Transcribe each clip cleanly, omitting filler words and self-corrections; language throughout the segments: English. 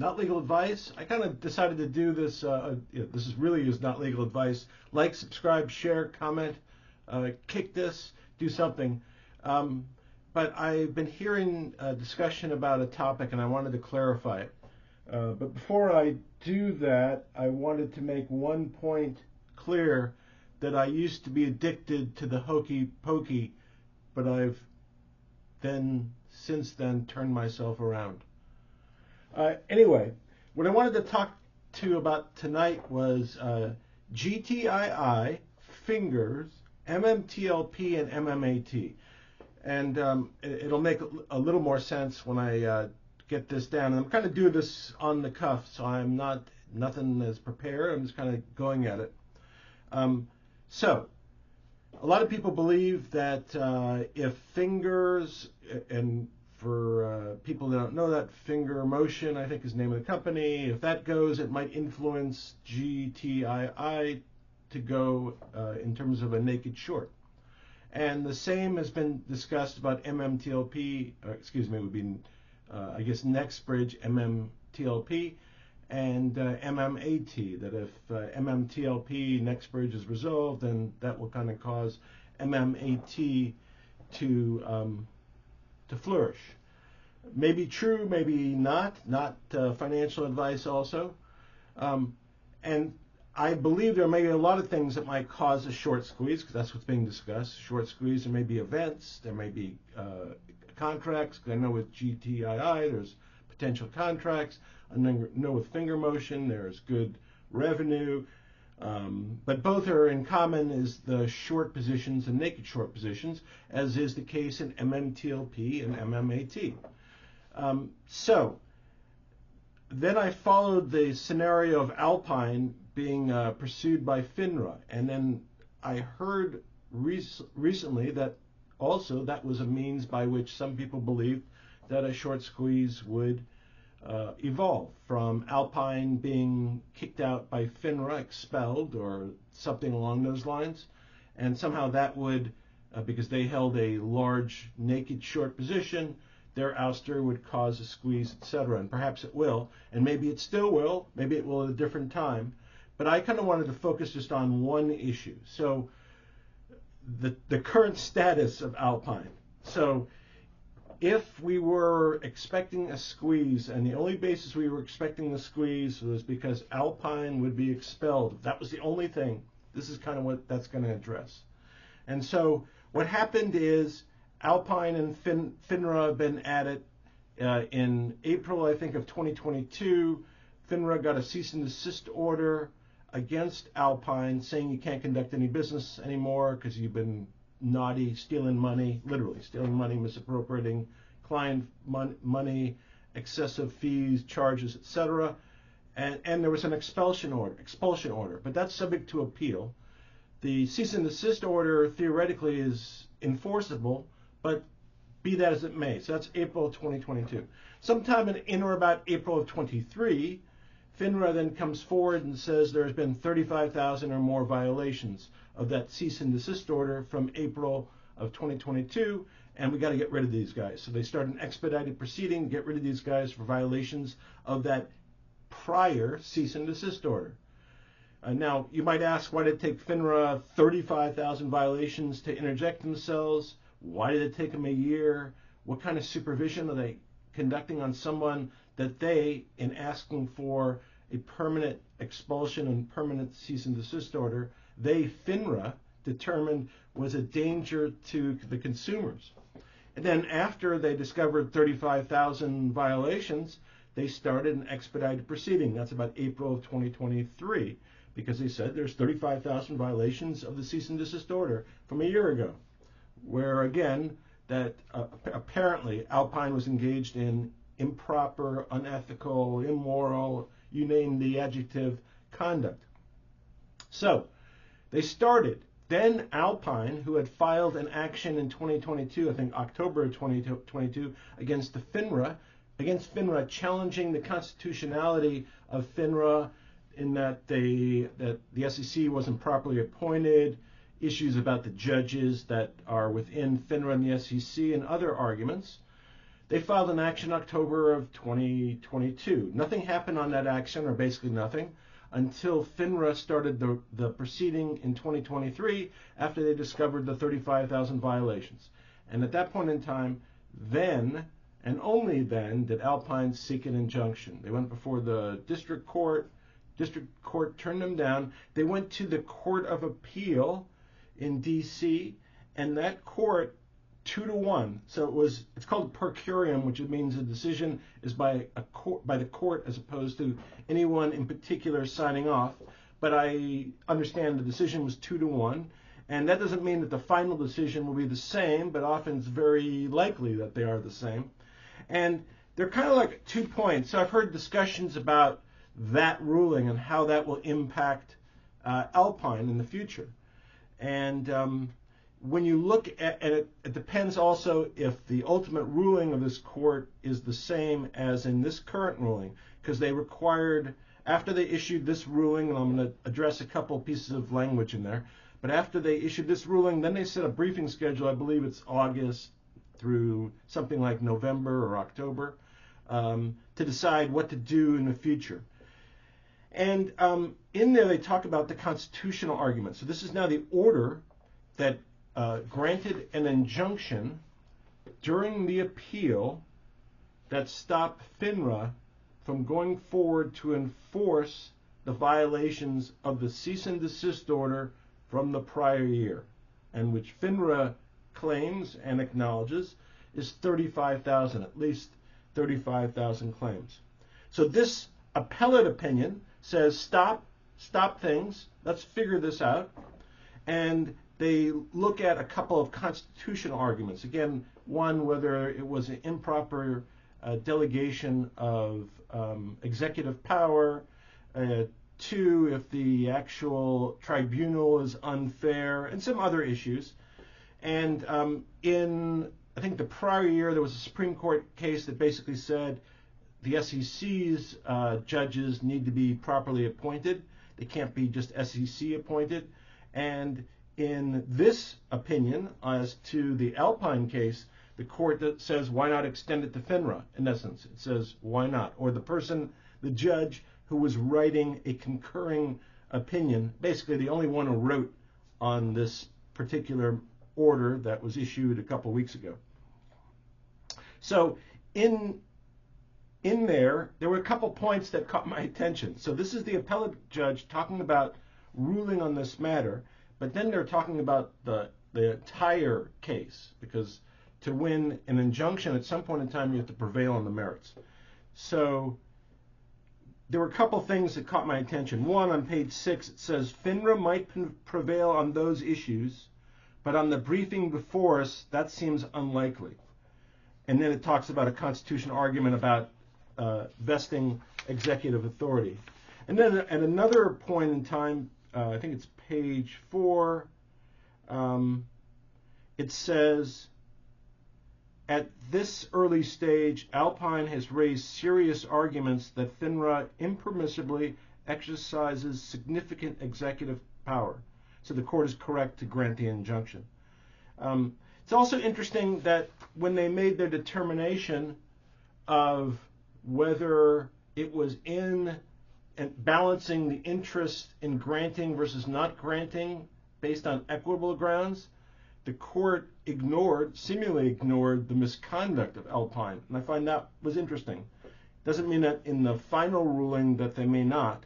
not legal advice. I kind of decided to do this. This is not legal advice. Like, subscribe, share, comment, kick this, do something. But I've been hearing a discussion about a topic, and I wanted to clarify it. But before I do that, I wanted to make one point clear, that I used to be addicted to the hokey pokey, but I've since then turned myself around. Anyway, what I wanted to talk to you about tonight was GTII, fingers, MMTLP, and MMAT. And it'll make a little more sense when I get this down. And I'm kind of doing this on the cuff, so I'm nothing is prepared. I'm just kind of going at it. So, a lot of people believe that if fingers, and for people that don't know that, Finger Motion, I think is the name of the company, if that goes, it might influence GTII to go in terms of a naked short. And the same has been discussed about MMTLP, it would be, I guess, next bridge, MMTLP, and MMAT, that if MMTLP next bridge is resolved, then that will kind of cause MMAT to flourish. Maybe true, maybe not financial advice also. And I believe there may be a lot of things that might cause a short squeeze, because that's what's being discussed. Short squeeze, there may be events, there may be contracts. I know with GTII there's potential contracts. I know with Finger Motion there's good revenue. But both are in common is the short positions and naked short positions, as is the case in MMTLP and MMAT. So then I followed the scenario of Alpine being pursued by Finra, and then I heard recently that also that was a means by which some people believed that a short squeeze would evolve from Alpine being kicked out by Finra, expelled, or something along those lines, and somehow that would, because they held a large naked short position, their ouster would cause a squeeze, etc. And perhaps it will, and maybe it still will, maybe it will at a different time. But I kind of wanted to focus just on one issue. So the current status of Alpine. So if we were expecting a squeeze, and the only basis we were expecting the squeeze was because Alpine would be expelled, if that was the only thing, this is kind of what that's going to address. And so what happened is Alpine and Finra have been at it in April, I think, of 2022. Finra got a cease and desist order against Alpine, saying you can't conduct any business anymore because you've been naughty, stealing money, literally stealing money, misappropriating client money, excessive fees, charges, etc. And there was an expulsion order, but that's subject to appeal. The cease and desist order theoretically is enforceable, but be that as it may. So that's April of 2022. Sometime in or about April of 23, Finra then comes forward and says there's been 35,000 or more violations of that cease and desist order from April of 2022, and we got to get rid of these guys. So they start an expedited proceeding, get rid of these guys for violations of that prior cease and desist order. Now, you might ask, why did it take Finra 35,000 violations to interject themselves? Why did it take them a year? What kind of supervision are they conducting on someone that they, in asking for a permanent expulsion and permanent cease and desist order, they, Finra, determined was a danger to the consumers? And then after they discovered 35,000 violations, they started an expedited proceeding. That's about April of 2023, because they said there's 35,000 violations of the cease and desist order from a year ago, where again, that apparently Alpine was engaged in improper, unethical, immoral, you name the adjective, conduct. So they started. Then Alpine, who had filed an action in 2022, I think October of 2022, against Finra, challenging the constitutionality of Finra in that the SEC wasn't properly appointed, issues about the judges that are within Finra and the SEC, and other arguments. They filed an action October of 2022. Nothing happened on that action, or basically nothing, until Finra started the proceeding in 2023 after they discovered the 35,000 violations. And at that point in time, then, and only then, did Alpine seek an injunction. They went before the district court. District court turned them down. They went to the Court of Appeal in D.C., and that court 2-1. So it's called per curiam, which means the decision is by the court as opposed to anyone in particular signing off. But I understand the decision was 2-1, and that doesn't mean that the final decision will be the same, but often it's very likely that they are the same. And they're kind of like 2 points. So I've heard discussions about that ruling and how that will impact Alpine in the future. And when you look at it, it depends also if the ultimate ruling of this court is the same as in this current ruling, because they required, after they issued this ruling, and I'm going to address a couple pieces of language in there, but after they issued this ruling, then they set a briefing schedule. I believe it's August through something like November or October, to decide what to do in the future. And in there they talk about the constitutional argument. So this is now the order that granted an injunction during the appeal that stopped Finra from going forward to enforce the violations of the cease and desist order from the prior year, and which Finra claims and acknowledges is 35,000, at least 35,000 claims. So this appellate opinion says stop things, let's figure this out. And they look at a couple of constitutional arguments. Again, one, whether it was an improper delegation of executive power. Two, if the actual tribunal is unfair, and some other issues. And in, I think, the prior year, there was a Supreme Court case that basically said the SEC's judges need to be properly appointed. They can't be just SEC appointed. And in this opinion, as to the Alpine case, the court that says, why not extend it to Finra? In essence, it says, why not? Or the judge who was writing a concurring opinion, basically the only one who wrote on this particular order that was issued a couple weeks ago. So in there were a couple points that caught my attention. So this is the appellate judge talking about ruling on this matter, but then they're talking about the entire case, because to win an injunction at some point in time you have to prevail on the merits. So there were a couple things that caught my attention. One, on page 6, it says Finra might prevail on those issues, but on the briefing before us, that seems unlikely. And then it talks about a constitutional argument about vesting executive authority. And then at another point in time, I think it's page 4, it says, at this early stage, Alpine has raised serious arguments that Finra impermissibly exercises significant executive power. So the court is correct to grant the injunction. It's also interesting that when they made their determination of whether it was in and balancing the interest in granting versus not granting based on equitable grounds, the court seemingly ignored the misconduct of Alpine. And I find that was interesting. Doesn't mean that in the final ruling that they may not.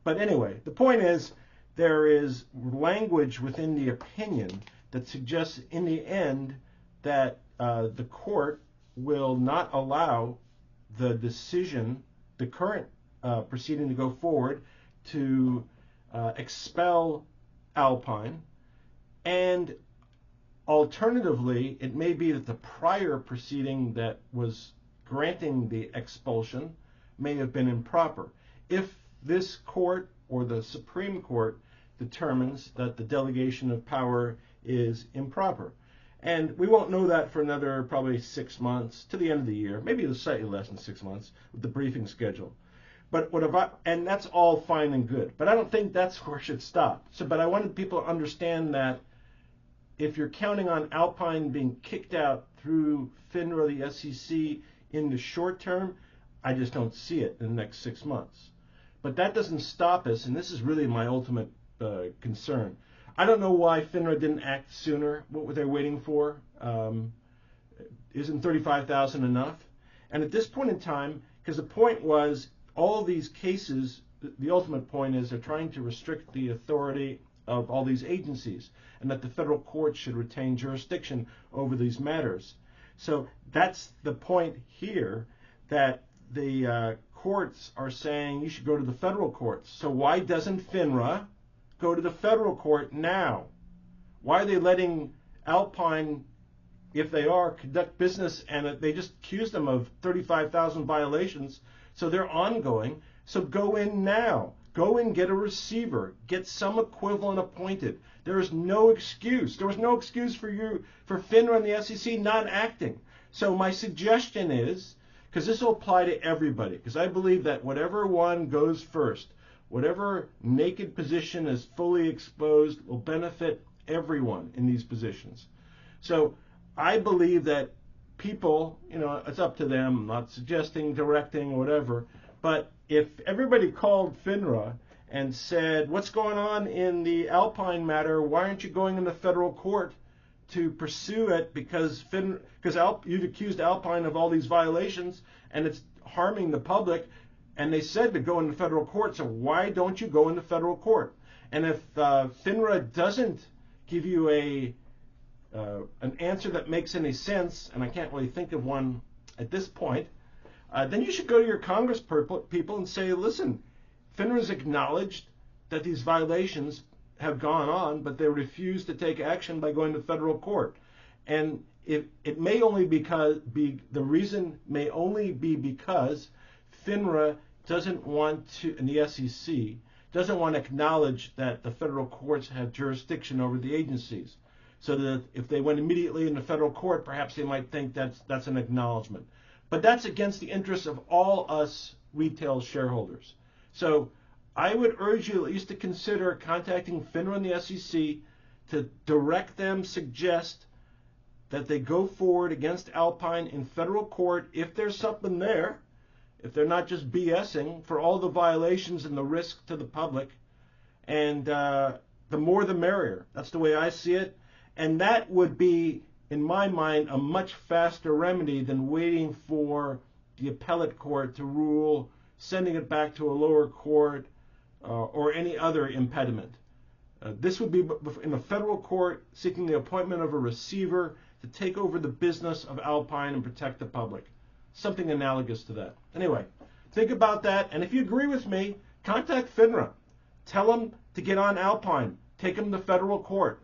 But anyway, the point is there is language within the opinion that suggests in the end that the court will not allow the decision, the current proceeding to go forward, to expel Alpine. And alternatively, it may be that the prior proceeding that was granting the expulsion may have been improper. If this court or the Supreme Court determines that the delegation of power is improper. And we won't know that for another probably 6 months to the end of the year, maybe slightly less than 6 months with the briefing schedule. But and that's all fine and good. But I don't think that's where it should stop. But I wanted people to understand that if you're counting on Alpine being kicked out through Finra or the SEC in the short term. I just don't see it in the next 6 months. But that doesn't stop us, and this is really my ultimate concern. I don't know why Finra didn't act sooner. What were they waiting for? Isn't 35,000 enough? And at this point in time, because the point was, all these cases, the ultimate point is they're trying to restrict the authority of all these agencies, and that the federal courts should retain jurisdiction over these matters. So that's the point here, that the courts are saying you should go to the federal courts. So why doesn't Finra go to the federal court now? Why are they letting Alpine, if they are, conduct business, and they just accused them of 35,000 violations, so they're ongoing? So go in now. Go and get a receiver. Get some equivalent appointed. There is no excuse. There was no excuse for Finra and the SEC not acting. So my suggestion is, because this will apply to everybody, because I believe that whatever one goes first, whatever naked position is fully exposed, will benefit everyone in these positions. So I believe that people, it's up to them. I'm not suggesting, directing, or whatever, but if everybody called Finra and said, what's going on in the Alpine matter, why aren't you going in the federal court to pursue it, because you'd accused Alpine of all these violations and it's harming the public, and they said to go in the federal court, so why don't you go in the federal court? And if Finra doesn't give you an answer that makes any sense, and I can't really think of one at this point, then you should go to your Congress people and say, listen, Finra's acknowledged that these violations have gone on, but they refuse to take action by going to federal court. And it may only the reason may only be because Finra doesn't want to, and the SEC doesn't want to acknowledge that the federal courts have jurisdiction over the agencies. So that if they went immediately in the federal court, perhaps they might think that's an acknowledgement. But that's against the interests of all us retail shareholders. So I would urge you at least to consider contacting Finra and the SEC to direct them, suggest that they go forward against Alpine in federal court if there's something there, if they're not just BSing for all the violations and the risk to the public. And the more the merrier. That's the way I see it. And that would be, in my mind, a much faster remedy than waiting for the appellate court to rule, sending it back to a lower court, or any other impediment. This would be in a federal court seeking the appointment of a receiver to take over the business of Alpine and protect the public. Something analogous to that. Anyway, think about that. And if you agree with me, contact Finra. Tell them to get on Alpine. Take them to federal court.